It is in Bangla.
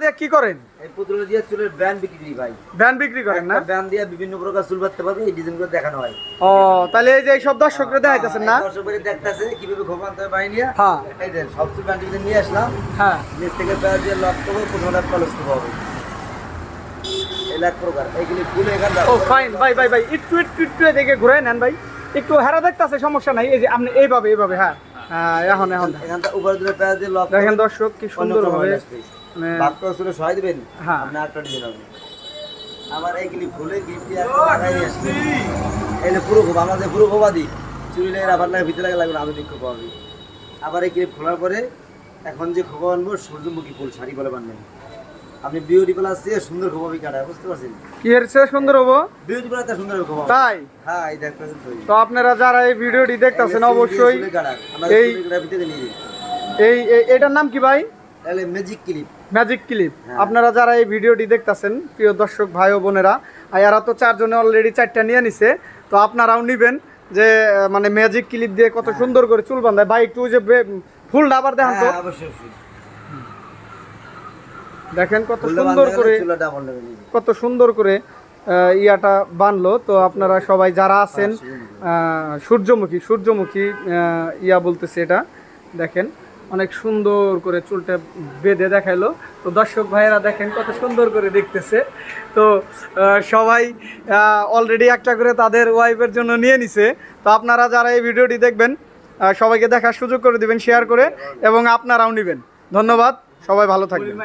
দিয়ে কি করেন? এই পুতুল দিয়ে চুলের ব্যান্ড বিক্রি ভাই। ব্যান্ড বিক্রি করেন না? ব্যান্ড দিয়ে বিভিন্ন প্রকার চুল বাঁধতে পারবে, এই ডিজাইনগুলো দেখানো হয়। ও তাহলে এই যে সব দর্শকরা দেখাইতেছেন না? দর্শকরা দেখতাছে কিভাবে খোপ আনতে হয় বাইরে। হ্যাঁ এই দেন সব চুল ব্যান্ড নিয়ে আসলাম। হ্যাঁ নিচ থেকে ব্যান্ড দিয়ে লক করব, প্রথমে কলস করব হবে। এই লাখ প্রকার এইগুলি ফুলে এখানটা। ও ফাইন ভাই ভাই ভাই একটু একটু একটু এদিকে ঘুরে নেন ভাই, একটু হেরা দেখতেছে সমস্যা নাই। এই যে আপনি এইভাবে হ্যাঁ হ্যাঁ এখন এখানটা উপরে দুটো প্যাচ দিয়ে লক দেখেন দর্শক কি সুন্দর ভাবে বাক্স চুলে সহায় দিবেন। হ্যাঁ আপনি আটটা ডিজাইন হবে। আবার এইগুলি ফুলে গিফট আর লাগাই আসবে। এই যে পুরো খোপ আমাদের পুরো খোপাদি চুরি লাগে রাবার লাগে ভিতরে লাগে লাগবে আধুনিক খোপা হবে। আবার এই ক্লিপ খোলার পরে এখন যে খোপা বানবো সূর্যমুখী ফুল শাড়ি করে বানবেন। আপনি বিউটি প্লাস দিয়ে সুন্দর খোপা কাটা বুঝতে পারছেন? কি এর চেয়ে সুন্দর হবো? বিউটি প্লাস সুন্দর খোপা তাই? হ্যাঁ এই দেখতেছেন তো আপনারা যারা এই ভিডিওটি দেখতেছেন অবশ্যই এই এটার নাম কি ভাই? Magic clip. Magic clip. আপনারা যারা এই ভিডিওটি দেখতেছেন প্রিয় দর্শক ভাই ও বোনেরা, এরা তো চারজনে অলরেডি 4টা নিয়ে নিছে, তো আপনারাও নিবেন যে মানে ম্যাজিক ক্লিপ দিয়ে কত সুন্দর করে চুল বাঁধায় ভাই। একটু যে ফুলটা আবার দেখেন তো, দেখেন কত সুন্দর করে কত সুন্দর করে ইয়াটা বানলো। তো আপনারা সবাই যারা আছেন সূর্যমুখী ইয়া বলতেছে এটা, দেখেন অনেক সুন্দর করে চুলটা বেঁধে দেখাইলো। তো দর্শক ভাইয়েরা দেখেন কত সুন্দর করে দেখতেছে। তো সবাই অলরেডি একটা করে তাদের ওয়াইফের জন্য নিয়ে নিছে। তো আপনারা যারা এই ভিডিওটি দেখবেন সবাইকে দেখার সুযোগ করে দিবেন শেয়ার করে, এবং আপনারাও নেবেন। ধন্যবাদ, সবাই ভালো থাকবেন।